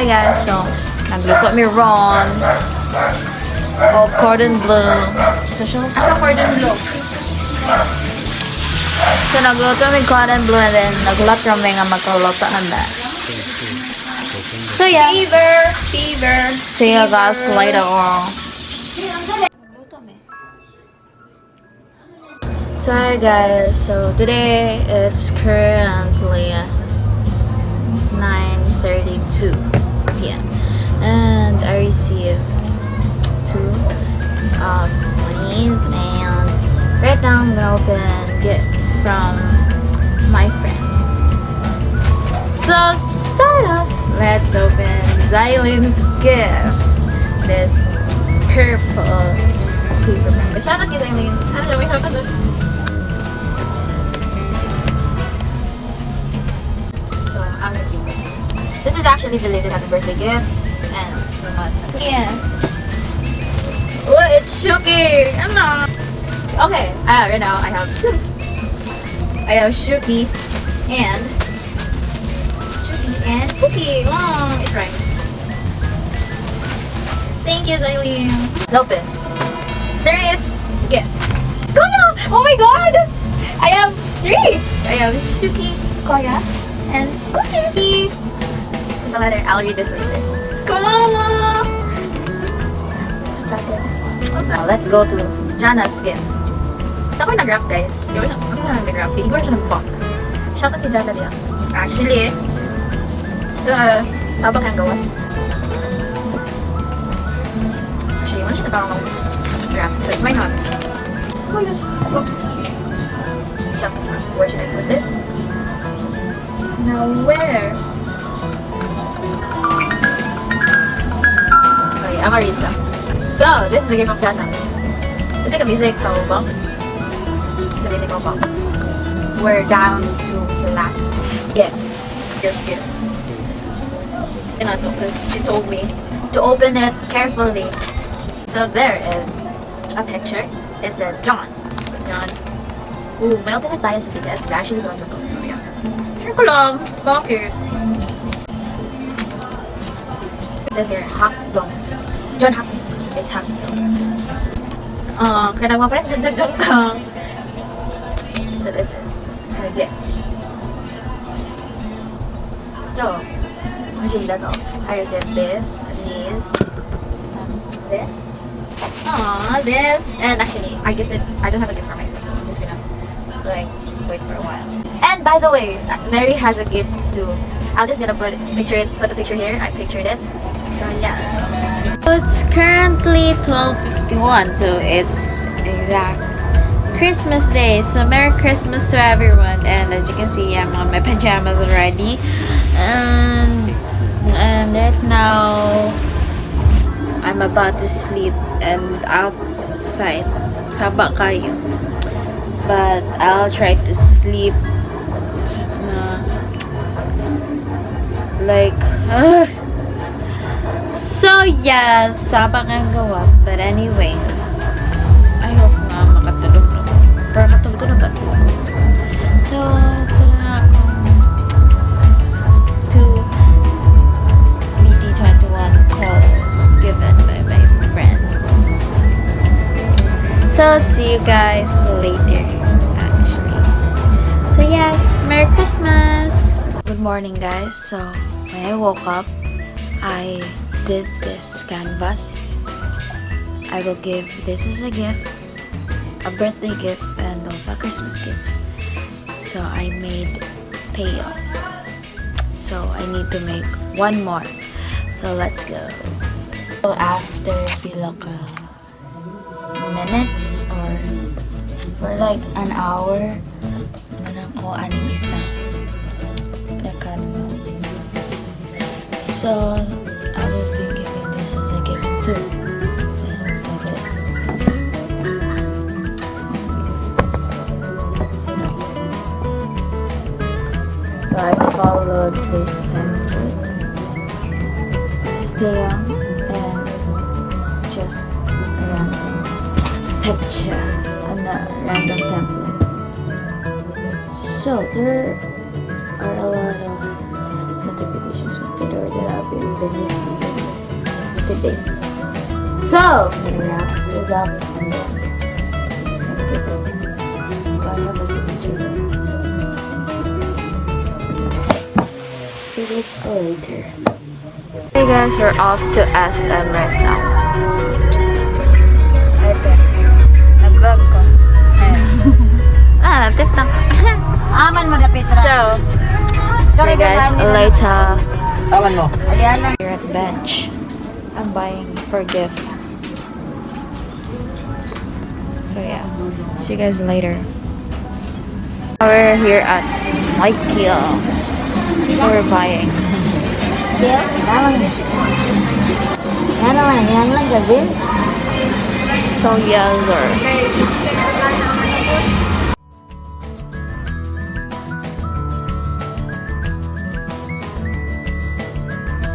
hi guys, so nagluto mi ron o cordon bleu. Asa cordon bleu? So nagluto mi cordon bleu and then naglat kami nga magkaluto na. So yeah. Fever. See you guys later on. So hi guys, so today it's currently 9:32 p.m. and I received 2 monies, and right now I'm gonna open gift from my friends. So start off, let's open Xylene's gift. This purple paper bag. Shout out to Xylene. Hello, we have to. This is actually belated happy birthday gift, and yeah. Oh, it's Shuki. Ano? Okay, right now I have Shuki and Cookie. Oh, it rhymes. Thank you, Xylene. It's open. There is gift. It's Koya. Oh my God! I have 3. I have Shuki, Koya, and Cookie. The letter. I'll read this later. Come on! Now, let's go to Jana's gift. Ako nag-wrap, guys. Ako na nag-wrap. Igor siya ng box. Shout out kay Jana diya. Actually, so, sabak ang gawas. Actually, wala siya na parang mag-wrap. Because why not? Oops. Shucks. Where should I put this? Now, where? I'm gonna read some. So, this is the gift of Jana. It's like a musical box. It's a musical box. We're down to the last gift. This gift. And I took this. She told me to open it carefully. So there is a picture. It says John. John. Ooh, may alternate bias sa BTS. It's actually John Travolta. So yeah. Sure ko lang. Bakit? It says here, hot dog. John happy. It's happy. Kaya nagmapares na John Kang. So this is her gift. So, actually that's all. I received this, these, this, this, and actually I don't have a gift for myself, so I'm just gonna like wait for a while. And by the way, Mary has a gift too. I'm just gonna put the picture here. I pictured it. So yes. So it's currently 12:51, so it's exact Christmas Day. So Merry Christmas to everyone. And as you can see, I'm on my pajamas already, and right now I'm about to sleep and outside. Saba kayo. But I'll try to sleep so yes, sabang ang gawas. But anyways, I hope nga makatulog na ko. Pero katulog ko na ba? So, ito na akong 2 BT21 calls given by my friends. So, see you guys later, actually. So yes, Merry Christmas! Good morning, guys. So, when I woke up, I did this canvas. I will give this as a gift, a birthday gift, and also a Christmas gift. So I made payoff. So I need to make 1 more. So let's go. So after piloka minutes or for like an hour, manang ko aning isa. So I will be giving this as a gift too. And also this. So I followed this template. Just stay young and just a random picture and a random template. So there are a lot of notifications from Twitter that I've been been receiving today. So, I'm gonna wrap this up and then I'm just gonna give it. Do I have a signature there? See this later. Hey guys, we're off to SM right now. Okay. Nag-vlog ko. Tip na. Aman mo dapit So, sorry guys, later. Awan mo. We're at bench. I'm buying for gift. So yeah, see you guys later. We're here at IKEA. We're buying. Yan naman, yan lang gawin. So yeah,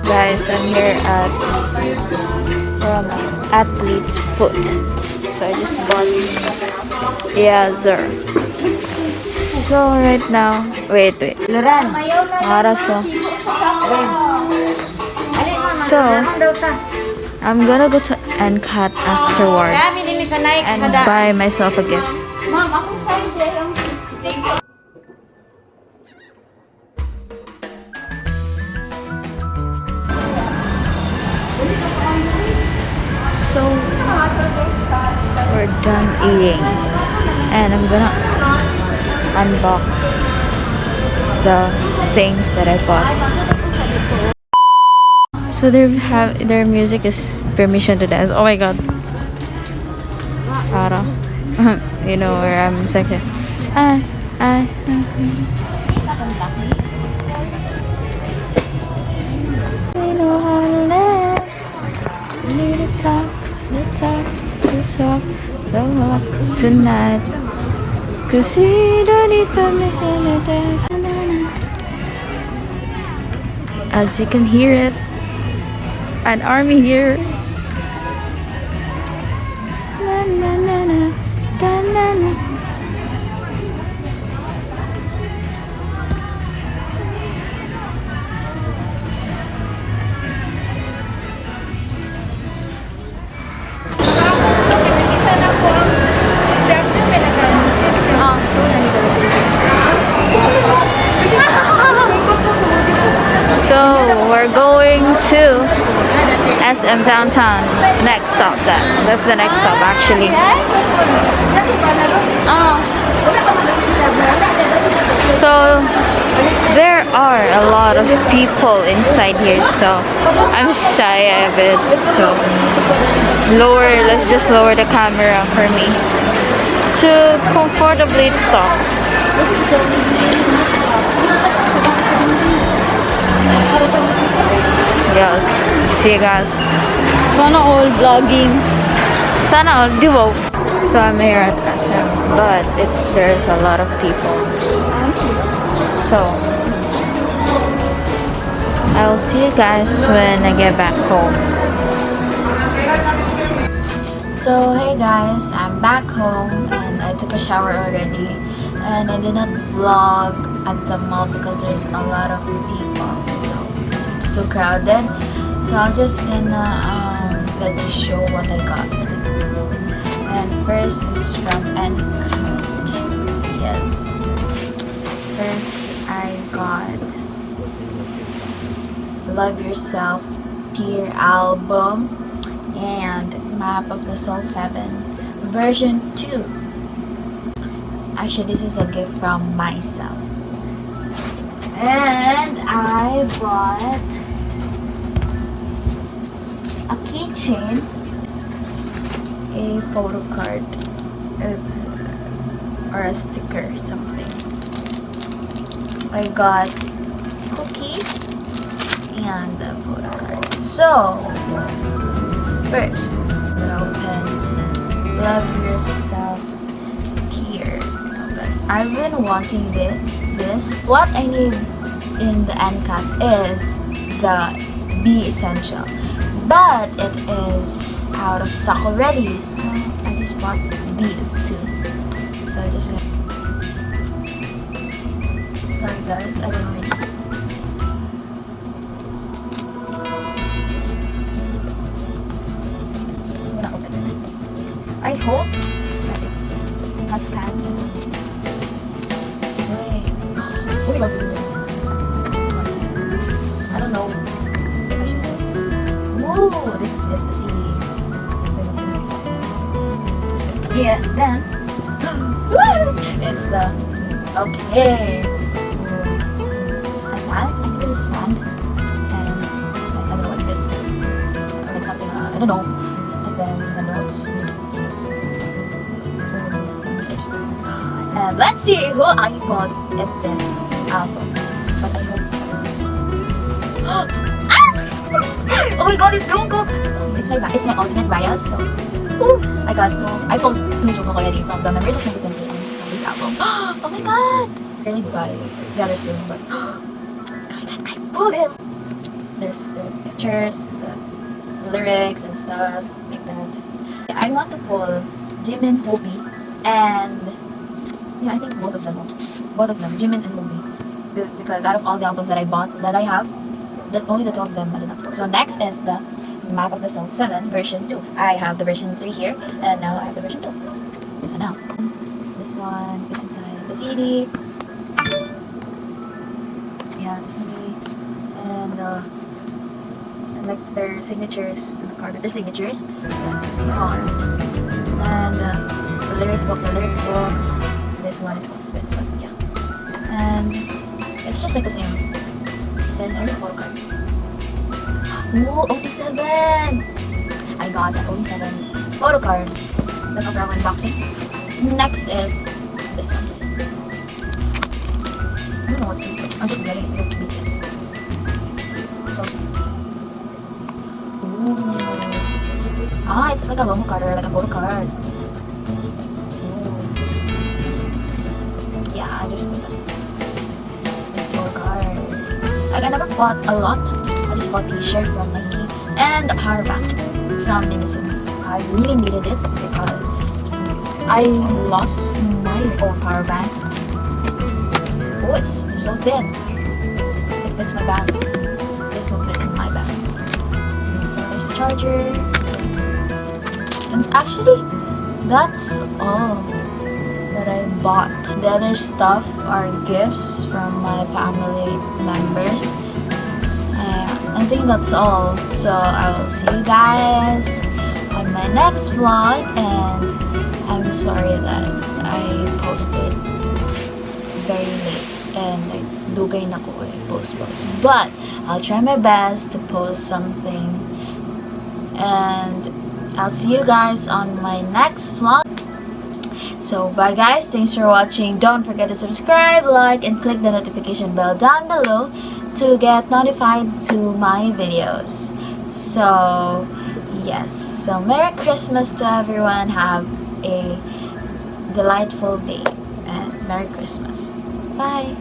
guys, I'm here at Athlete's Foot. So I just bought So right now, wait. Luran. Maraso. So I'm gonna go to NCAT afterwards and buy myself a gift. Ma'am, ako sa So we're done eating and I'm gonna unbox the things that I bought. So their music is permission to dance. Oh my god. Para. You know where I'm second. We know how to let. We need to talk tonight. 'Cause we don't need permission to dance. As you can hear it, an army here. Na, na, na, na, da, na, na. So we're going to SM downtown. Next stop. That's the next stop actually. So there are a lot of people inside here, so I'm shy a bit. So let's just lower the camera for me to comfortably talk. Yes, see you guys. Sana all vlogging. Sana all duo. So I'm here at SM, but there's a lot of people. So I'll see you guys when I get back home. So hey guys, I'm back home and I took a shower already, and I did not vlog at the mall because there's a lot of people, so it's too crowded. So I'm just gonna let you show what I got. And first is from NCAT. Yes. First I got Love Yourself Dear album and Map of the Soul 7 version 2. Actually, this is a gift from myself. And I bought a keychain, a photo card, or a sticker, something. I got cookie and a photo card. So first, I'm gonna open Love Yourself Here. Okay. I've been wanting this. What I need in the NCAT is the Be Essential, but it is out of stock already, so I just bought these two. So I just sorry guys, I don't read. really love it. I don't know if I should just. Whoa, this is the CD. This is the CD. Then it's the okay. A stand. I think this is a stand. And I don't know what this is. Like something. I don't know. And then the notes. And let's see who I got in this album. But I hope. Oh my god, it's Jungkook! It's my ultimate bias. So, I got I pulled two Jungkook already from the members of 2020 and from this album. Oh my god! Really buy the other soon, but oh my god, I pulled him! There's the pictures, the lyrics and stuff like that. I want to pull Jimin, Hobi, and yeah, I think both of them, Jimin and Hobi, because out of all the albums that I have, that only the two of them are enough. So next is the Map of the Soul 7 version 2. I have the version 3 here, and now I have the version 2. So now, this one is inside the CD. Yeah, the CD, and like their signatures on the card, their signatures, the heart, and the lyrics book. This one, it was this one, yeah. And it's just like the same. Then there's a photo card. Ooh, OT7! I got the OT7 photo card. That's for our unboxing. Next is this one. I don't know what's this. I'm just getting it because it's BTS. So, ooh. Ah, it's like a lomo card or like a photo card. Yeah, I just did that. This photo card. Like, I never bought a lot. I just bought the t-shirt from Nike and a power bank from Dimison. I really needed it because I lost my own power bank. Oh, it's so thin. It fits my bag. This one fits in my bag. So there's the charger. And actually, that's all that I bought. The other stuff are gifts from my family members. I think that's all. So I will see you guys on my next vlog, and I'm sorry that I posted very late and like dugay na ko post, but I'll try my best to post something, and I'll see you guys on my next vlog. So bye guys, thanks for watching. Don't forget to subscribe, like, and click the notification bell down below to get notified to my videos. So yes, so Merry Christmas to everyone. Have a delightful day and Merry Christmas. Bye.